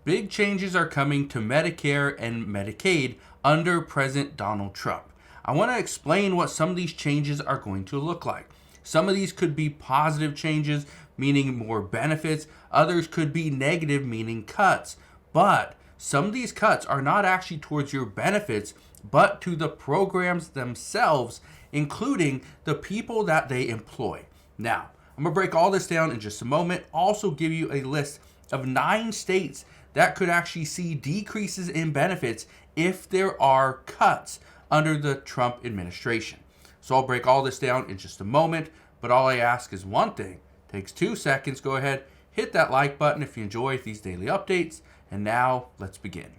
Big changes are coming to Medicare and Medicaid under President Donald Trump. I want to explain what some of these changes are going to look like. Some of these could be positive changes, meaning more benefits. Others could be negative, meaning cuts. But some of these cuts are not actually towards your benefits, but to the programs themselves, including the people that they employ. Now, I'm going to break all this down in just a moment. Also give you a list of 9 states that could actually see decreases in benefits if there are cuts under the Trump administration. So I'll break all this down in just a moment, but all I ask is one thing. It takes 2 seconds. Go ahead, hit that like button if you enjoy these daily updates. And now let's begin.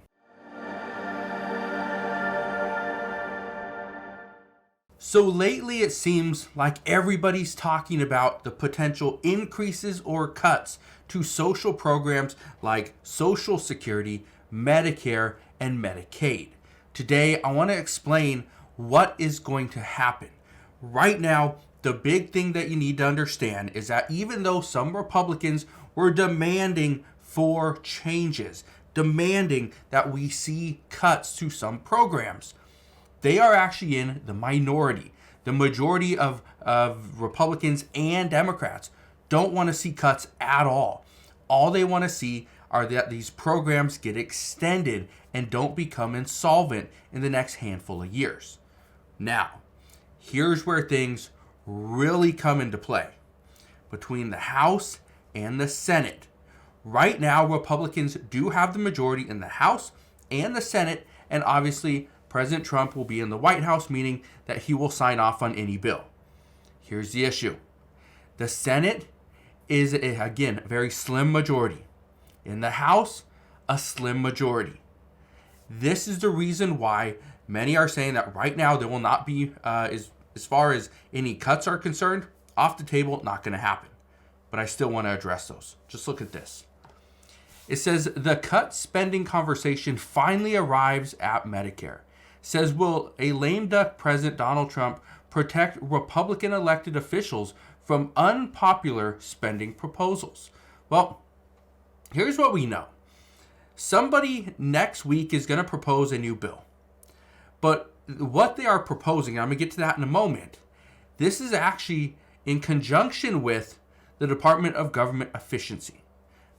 So lately it seems like everybody's talking about the potential increases or cuts to social programs like Social Security, Medicare, and Medicaid. Today I want to explain what is going to happen. Right now, the big thing that you need to understand is that even though some Republicans were demanding for changes, demanding that we see cuts to some programs, they are actually in the minority. The majority of Republicans and Democrats don't want to see cuts at all. All they want to see are that these programs get extended and don't become insolvent in the next handful of years. Now, here's where things really come into play. Between the House and the Senate, right now Republicans do have the majority in the House and the Senate, and obviously President Trump will be in the White House, meaning that he will sign off on any bill. Here's the issue. The Senate is, again, a very slim majority. In the House, a slim majority. This is the reason why many are saying that right now there will not be, as far as any cuts are concerned, off the table, not going to happen. But I still want to address those. Just look at this. It says the cut spending conversation finally arrives at Medicare. Says, will a lame duck President Donald Trump protect Republican elected officials from unpopular spending proposals? Well, here's what we know. Somebody next week is going to propose a new bill. But what they are proposing, and I'm going to get to that in a moment, this is actually in conjunction with the Department of Government Efficiency.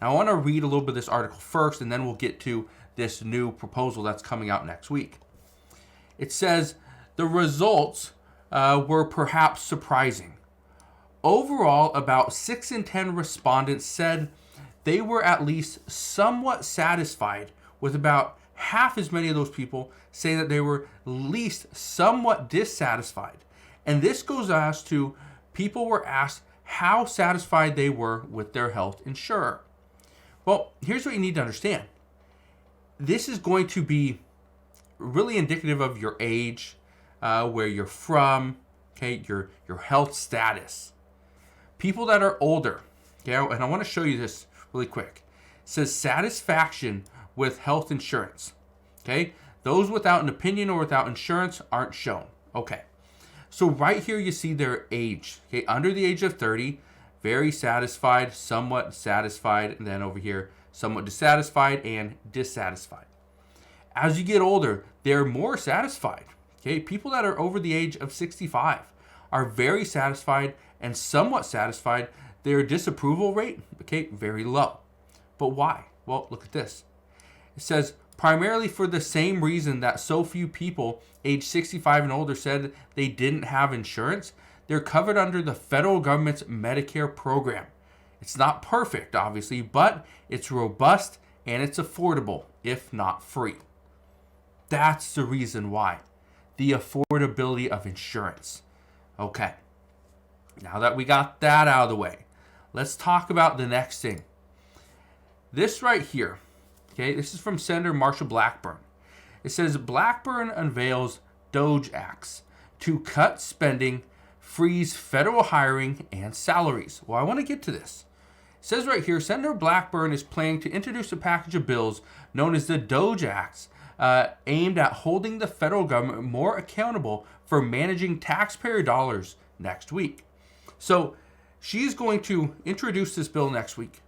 Now, I want to read a little bit of this article first, and then we'll get to this new proposal that's coming out next week. It says, the results were perhaps surprising. Overall, about 6 in 10 respondents said they were at least somewhat satisfied, with about half as many of those people saying that they were at least somewhat dissatisfied. And this goes as to people were asked how satisfied they were with their health insurer. Well, here's what you need to understand. This is going to be really indicative of your age, where you're from, okay, your health status. People that are older, okay, and I want to show you this really quick. It says satisfaction with health insurance. Okay, those without an opinion or without insurance aren't shown. Okay, so right here you see their age. Okay, under the age of 30, very satisfied, somewhat satisfied, and then over here, somewhat dissatisfied and dissatisfied. As you get older, they're more satisfied. Okay, people that are over the age of 65 are very satisfied and somewhat satisfied. Their disapproval rate, okay, very low. But why? Well, look at this. It says, primarily for the same reason that so few people age 65 and older said they didn't have insurance, they're covered under the federal government's Medicare program. It's not perfect, obviously, but it's robust and it's affordable, if not free. That's the reason why. The affordability of insurance. Okay. Now that we got that out of the way, let's talk about the next thing. This right here, okay, this is from Senator Marsha Blackburn. It says, Blackburn unveils DOGE acts to cut spending, freeze federal hiring, and salaries. Well, I want to get to this. It says right here, Senator Blackburn is planning to introduce a package of bills known as the DOGE acts, aimed at holding the federal government more accountable for managing taxpayer dollars next week. So she's going to introduce this bill next week.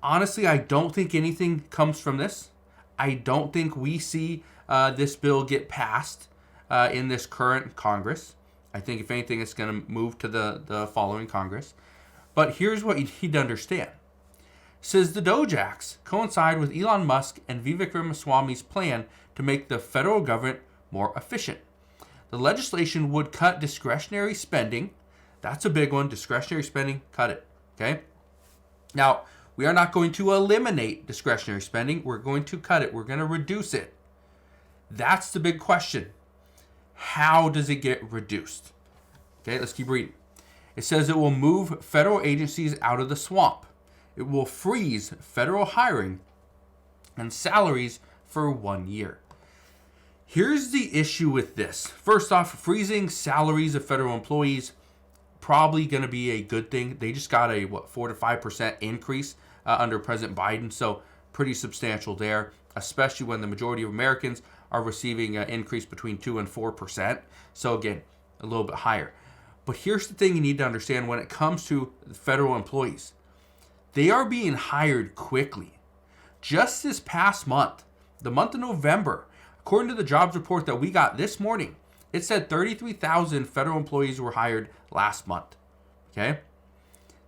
Honestly, I don't think anything comes from this. I don't think we see this bill get passed in this current Congress. I think if anything, it's going to move to the following Congress. But here's what you need to understand. It says the DOGE acts coincide with Elon Musk and Vivek Ramaswamy's plan to make the federal government more efficient. The legislation would cut discretionary spending. That's a big one. Discretionary spending, cut it. Okay? Now, we are not going to eliminate discretionary spending. We're going to cut it. We're going to reduce it. That's the big question. How does it get reduced? Okay, let's keep reading. It says it will move federal agencies out of the swamp. It will freeze federal hiring and salaries for 1 year. Here's the issue with this. First off, freezing salaries of federal employees, probably going to be a good thing. They just got a 4 to 5% increase under President Biden, so pretty substantial there, especially when the majority of Americans are receiving an increase between 2 and 4%. So again, a little bit higher. But here's the thing you need to understand when it comes to federal employees. They are being hired quickly. Just this past month, the month of November, according to the jobs report that we got this morning, it said 33,000 federal employees were hired last month. Okay?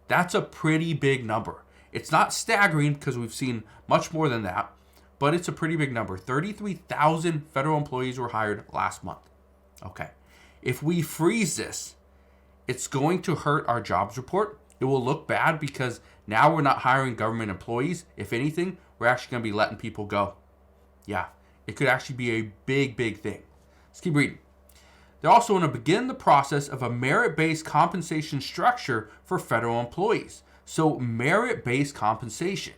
That's a pretty big number. It's not staggering because we've seen much more than that, but it's a pretty big number. 33,000 federal employees were hired last month. Okay. If we freeze this, it's going to hurt our jobs report. It will look bad because now we're not hiring government employees. If anything, we're actually going to be letting people go. Yeah, it could actually be a big, big thing. Let's keep reading. They're also going to begin the process of a merit-based compensation structure for federal employees. So merit-based compensation.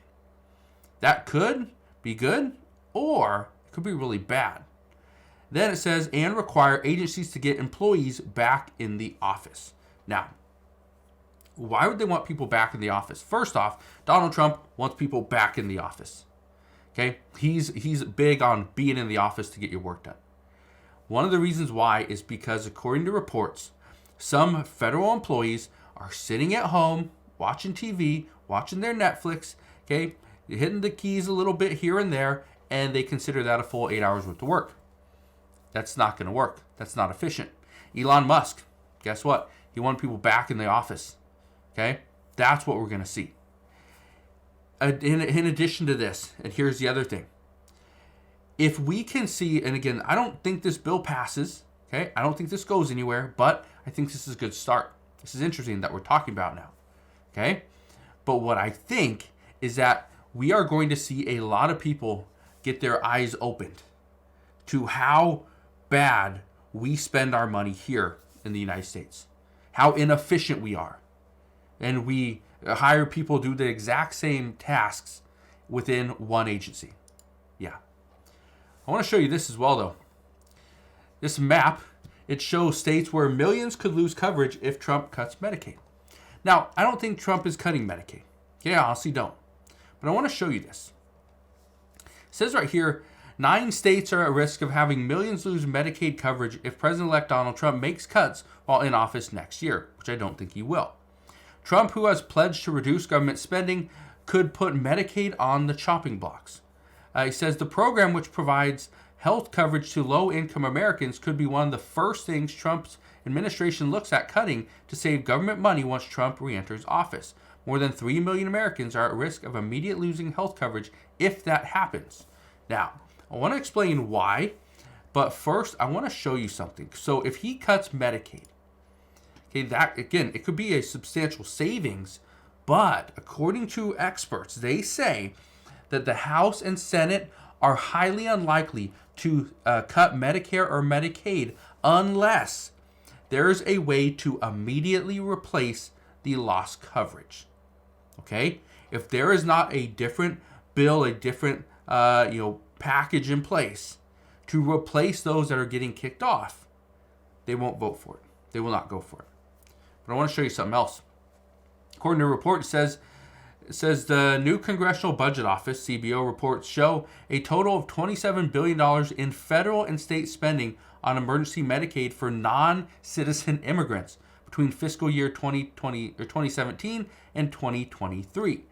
That could be good or it could be really bad. Then it says, and require agencies to get employees back in the office. Now, why would they want people back in the office? First off, Donald Trump wants people back in the office. Okay? He's big on being in the office to get your work done. One of the reasons why is because, according to reports, some federal employees are sitting at home, watching TV, watching their Netflix, okay, hitting the keys a little bit here and there, and they consider that a full 8 hours worth of work. That's not going to work. That's not efficient. Elon Musk, guess what? He wanted people back in the office. Okay? That's what we're going to see. In addition to this, and here's the other thing. If we can see, and again, I don't think this bill passes. Okay? I don't think this goes anywhere, but I think this is a good start. This is interesting that we're talking about now. Okay? But what I think is that we are going to see a lot of people get their eyes opened to how bad we spend our money here in the United States, how inefficient we are, and we hire people to do the exact same tasks within one agency. Yeah. I want to show you this as well, though. This map, it shows states where millions could lose coverage if Trump cuts Medicaid. Now, I don't think Trump is cutting Medicaid. Okay, I honestly don't. But I want to show you this. It says right here, 9 states are at risk of having millions lose Medicaid coverage if President-elect Donald Trump makes cuts while in office next year, which I don't think he will. Trump, who has pledged to reduce government spending, could put Medicaid on the chopping blocks. He says the program, which provides health coverage to low-income Americans, could be one of the first things Trump's administration looks at cutting to save government money once Trump re-enters office. More than 3 million Americans are at risk of immediate losing health coverage if that happens. Now, I want to explain why, but first I want to show you something. So if he cuts Medicaid, okay, that again, it could be a substantial savings, but according to experts, they say that the House and Senate are highly unlikely to cut Medicare or Medicaid unless there's a way to immediately replace the lost coverage. Okay? If there is not a different bill, a different package in place to replace those that are getting kicked off, they won't vote for it. They will not go for it. But I want to show you something else. According to a report, it says the new Congressional Budget Office, CBO, reports show a total of $27 billion in federal and state spending on emergency Medicaid for non-citizen immigrants between fiscal year 2020 or 2017 and 2023.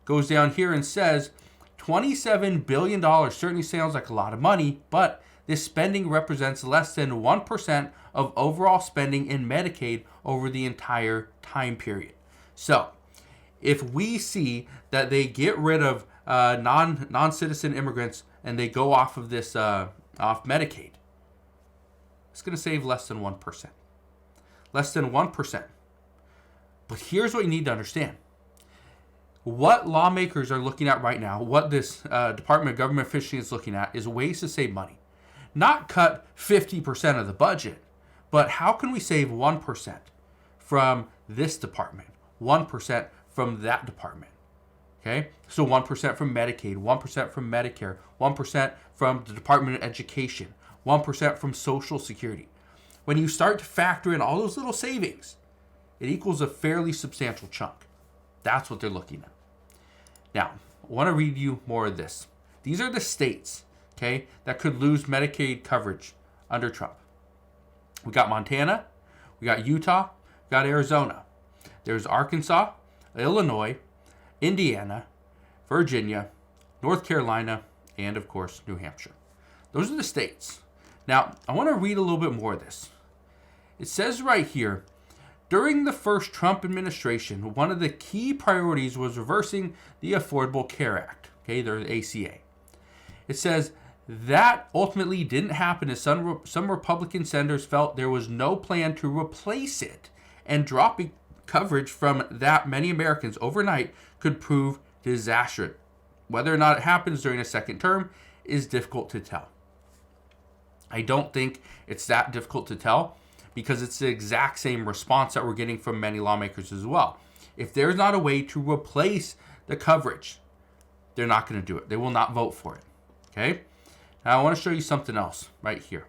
goes down here and says $27 billion certainly sounds like a lot of money, but this spending represents less than 1% of overall spending in Medicaid over the entire time period. So if we see that they get rid of non-citizen immigrants and they go off of this off Medicaid, it's going to save less than 1%. Less than 1%. But here's what you need to understand. What lawmakers are looking at right now, what this Department of Government Efficiency is looking at, is ways to save money. Not cut 50% of the budget, but how can we save 1% from this department, 1% from that department? Okay, so 1% from Medicaid, 1% from Medicare, 1% from the Department of Education, 1% from Social Security. When you start to factor in all those little savings, it equals a fairly substantial chunk. That's what they're looking at. Now, I want to read you more of this. These are the states, okay, that could lose Medicaid coverage under Trump. We got Montana, we got Utah, we got Arizona. There's Arkansas, Illinois, Indiana, Virginia, North Carolina, and of course, New Hampshire. Those are the states. Now, I want to read a little bit more of this. It says right here, during the first Trump administration, one of the key priorities was reversing the Affordable Care Act, okay, the ACA. It says that ultimately didn't happen as some Republican senators felt there was no plan to replace it, and dropping coverage from that many Americans overnight could prove disastrous. Whether or not it happens during a second term is difficult to tell. I don't think it's that difficult to tell, because it's the exact same response that we're getting from many lawmakers as well. If there's not a way to replace the coverage, they're not going to do it. They will not vote for it. Okay? Now I want to show you something else right here.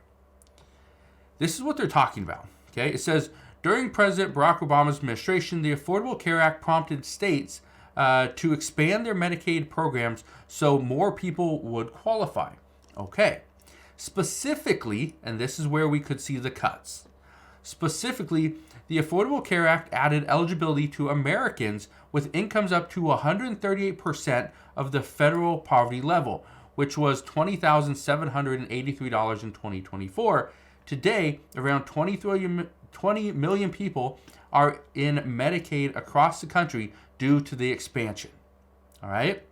This is what they're talking about. Okay? It says, during President Barack Obama's administration, the Affordable Care Act prompted states to expand their Medicaid programs so more people would qualify. Okay. Specifically, and this is where we could see the cuts. Specifically, the Affordable Care Act added eligibility to Americans with incomes up to 138% of the federal poverty level, which was $20,783 in 2024. Today, around 20 million people are in Medicaid across the country due to the expansion. All right?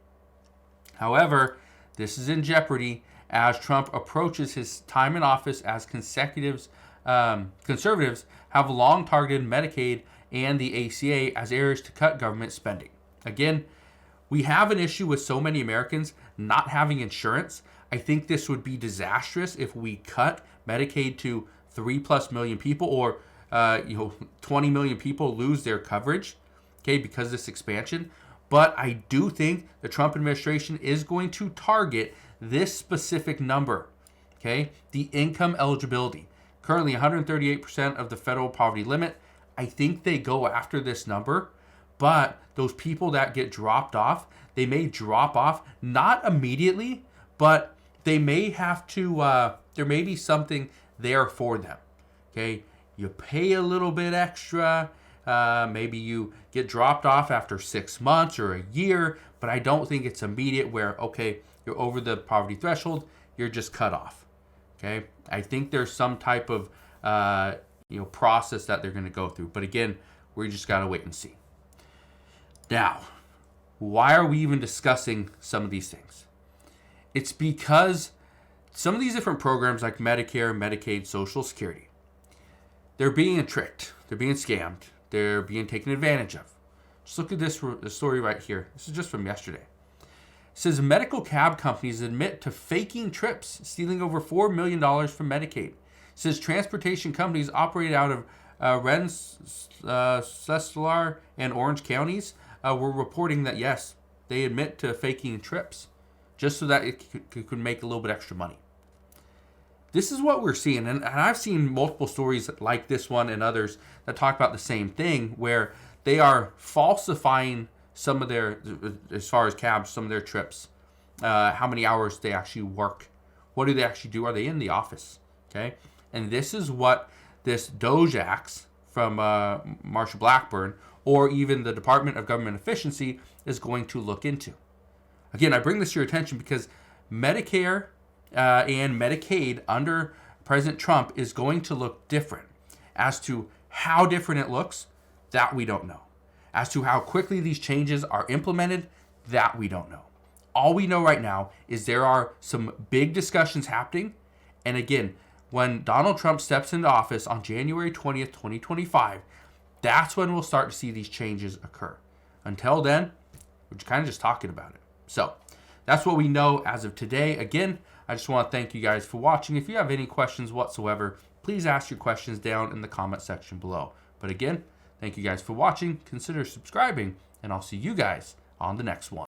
However, this is in jeopardy as Trump approaches his time in office, as conservatives have long targeted Medicaid and the ACA as areas to cut government spending. Again, we have an issue with so many Americans not having insurance. I think this would be disastrous if we cut Medicaid to 3+ million people, or 20 million people lose their coverage, okay, because of this expansion. But I do think the Trump administration is going to target this specific number, okay, the income eligibility. Currently 138% of the federal poverty limit. I think they go after this number, but those people that get dropped off, they may drop off not immediately, but they may have to, there may be something there for them, okay? You pay a little bit extra, maybe you get dropped off after 6 months or a year, but I don't think it's immediate where, okay, you're over the poverty threshold, you're just cut off, okay? I think there's some type of, process that they're going to go through. But again, we just got to wait and see. Now, why are we even discussing some of these things? It's because some of these different programs like Medicare, Medicaid, Social Security, they're being tricked. They're being scammed. They're being taken advantage of. Just look at this story right here. This is just from yesterday. It says medical cab companies admit to faking trips, stealing over $4 million from Medicaid. It says transportation companies operated out of Rensselaer and Orange counties were reporting that, yes, they admit to faking trips just so that it could make a little bit extra money. This is what we're seeing, and I've seen multiple stories like this one and others that talk about the same thing, where they are falsifying some of their, as far as cabs, some of their trips, how many hours they actually work. What do they actually do? Are they in the office? Okay, and this is what this DOGE Acts from Marsha Blackburn, or even the Department of Government Efficiency, is going to look into. Again, I bring this to your attention because Medicare and Medicaid under President Trump is going to look different. As to how different it looks, that we don't know. As to how quickly these changes are implemented, that we don't know. All we know right now is there are some big discussions happening. And again, when Donald Trump steps into office on January 20th, 2025, that's when we'll start to see these changes occur. Until then, we're kind of just talking about it. So that's what we know as of today. Again, I just want to thank you guys for watching. If you have any questions whatsoever, please ask your questions down in the comment section below. But again, thank you guys for watching. Consider subscribing, and I'll see you guys on the next one.